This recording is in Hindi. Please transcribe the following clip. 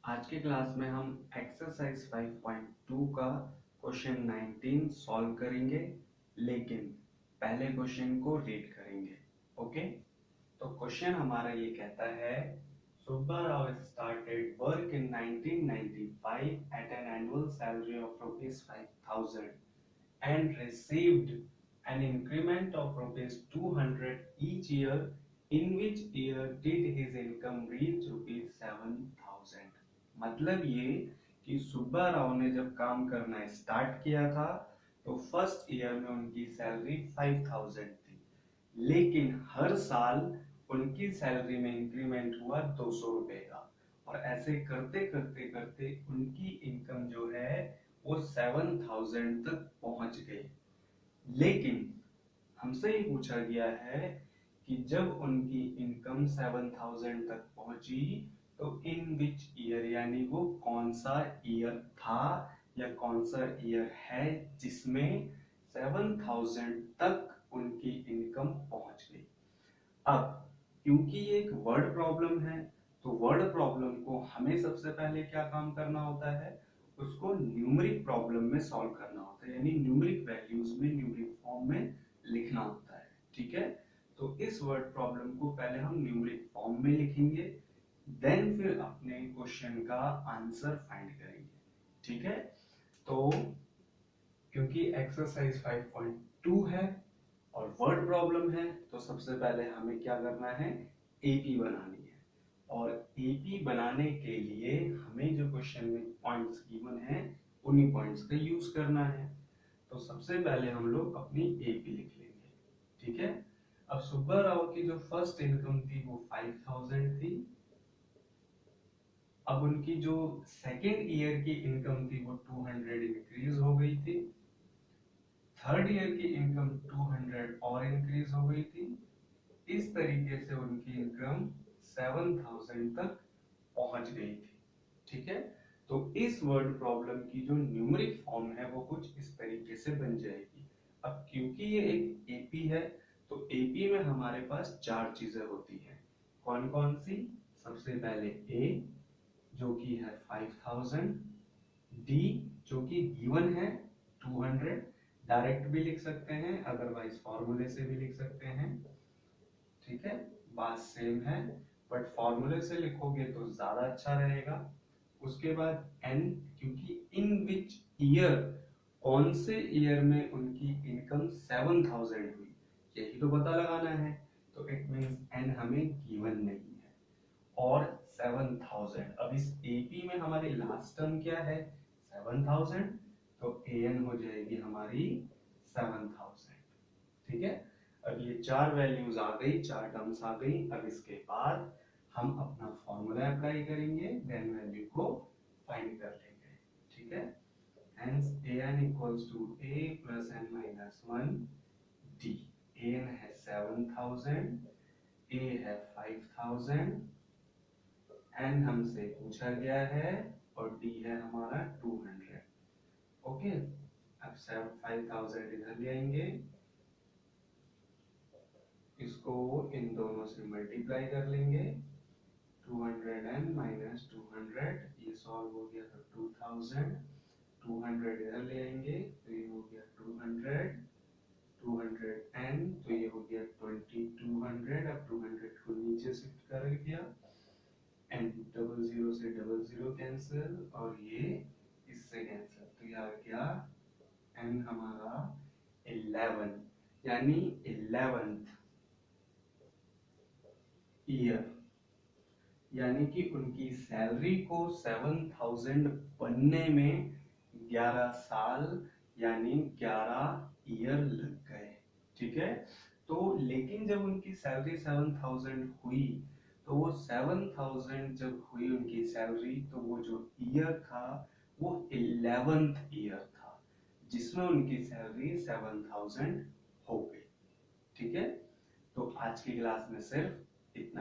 आज के क्लास में हम एक्सरसाइज 5.2 का क्वेश्चन 19 सॉल्व करेंगे, लेकिन पहले क्वेश्चन को रीड करेंगे। ओके, तो क्वेश्चन हमारा ये कहता है, Subba Rao started work in 1995 at an annual salary of ₹5,000 and received an increment of ₹200 each year. In which year did his income reach ₹7,000? मतलब ये कि सुब्बा राव ने जब काम करना स्टार्ट किया था तो फर्स्ट ईयर में उनकी सैलरी 5,000 थी, लेकिन हर साल उनकी सैलरी में इंक्रीमेंट हुआ 200 रुपए का, और ऐसे करते करते करते उनकी इनकम जो है वो 7,000 तक पहुंच गई। लेकिन हमसे ये पूछा गया है कि जब उनकी इनकम 7,000 तक पहुंची तो इन विच ईयर, यानी वो कौन सा ईयर था या कौन सा ईयर है जिसमें 7,000 तक उनकी इनकम पहुंच गई। अब क्योंकि ये एक वर्ड प्रॉब्लम है तो वर्ड प्रॉब्लम को हमें सबसे पहले क्या काम करना होता है, उसको न्यूमेरिक प्रॉब्लम में सॉल्व करना होता है, यानी न्यूमेरिक वैल्यूज में न्यूमेरिक फॉर्म में लिखना होता है। ठीक है, तो इस वर्ड प्रॉब्लम को पहले हम न्यूमेरिक फॉर्म में लिखेंगे, देन फिर अपने क्वेश्चन का आंसर फाइंड करेंगे। ठीक है, तो क्योंकि एक्सरसाइज 5.2 है और वर्ड प्रॉब्लम है तो सबसे पहले हमें क्या करना है, एपी बनानी है। और एपी बनाने के लिए हमें जो क्वेश्चन में पॉइंट्स गिवन है उन्हीं पॉइंट्स का यूज करना है। तो सबसे पहले हम लोग अपनी एपी लिख लेंगे। ठीक है, अब सुब्बा राव की जो फर्स्ट इनकम थी वो 5,000 थी। अब उनकी जो सेकेंड ईयर की इनकम थी वो 200 इंक्रीज हो गई थी। थर्ड ईयर की इनकम 200 और इंक्रीज हो गई थी। इस तरीके से उनकी इनकम 7,000 तक पहुंच गई थी। ठीक है, तो इस वर्ड प्रॉब्लम की जो न्यूमेरिक फॉर्म है वो कुछ इस तरीके से बन जाएगी। अब क्योंकि ये एक एपी है तो एपी में हमारे पास चार चीजें होती हैं। कौन कौन सी? सबसे पहले ए जो कि है 5,000, डी जो कि गिवन है 200, डायरेक्ट भी लिख सकते हैं, अदरवाइज फॉर्मूले से भी लिख सकते हैं। ठीक है, बात सेम है, बट फॉर्मूले से लिखोगे तो ज्यादा अच्छा रहेगा। उसके बाद एन, क्योंकि इन विच ईयर, कौन से ईयर में उनकी इनकम 7,000 हुई, यही तो पता लगाना है। तो इट मींस एन हमें गिवन नहीं है और 7,000। अब इस एपी में हमारी लास्ट टर्म क्या है, 7,000, तो एन हो जाएगी हमारी 7,000। ठीक है, अब ये चार वैल्यूज आ गई, चार टर्म्स आ गई। अब इसके बाद हम अपना फॉर्मूला अप्लाई करेंगे, देन वैल्यू को फाइंड कर लेंगे। ठीक है, hence an equals to a plus n minus 1 d। an है 7,000, a है 5,000, n हमसे पूछा गया है और d है हमारा 200। ओके, अब 5,000 इधर ले आएंगे, इसको इन दोनों से मल्टीप्लाई कर लेंगे। 200n माइनस 200, ये सॉल्व हो गया तो 2000। 200 इधर ले आएंगे तो ये हो गया 200, 200n तो ये हो गया 2200। अब 200 को नीचे शिफ्ट कर दिया, एंड डबल जीरो से डबल जीरो कैंसिल और ये इससे कैंसिल, तो ये आ गया n हमारा 11, यानी 11th ईयर, यानी कि उनकी सैलरी को 7,000 बनने में 11 साल यानी 11 ईयर लग गए। ठीक है, तो लेकिन जब उनकी सैलरी 7,000 हुई तो वो 7,000 जब हुई उनकी सैलरी तो वो जो ईयर था वो 11th ईयर था जिसमें उनकी सैलरी 7,000 हो गई। ठीक है, तो आज की क्लास में सिर्फ इतना है।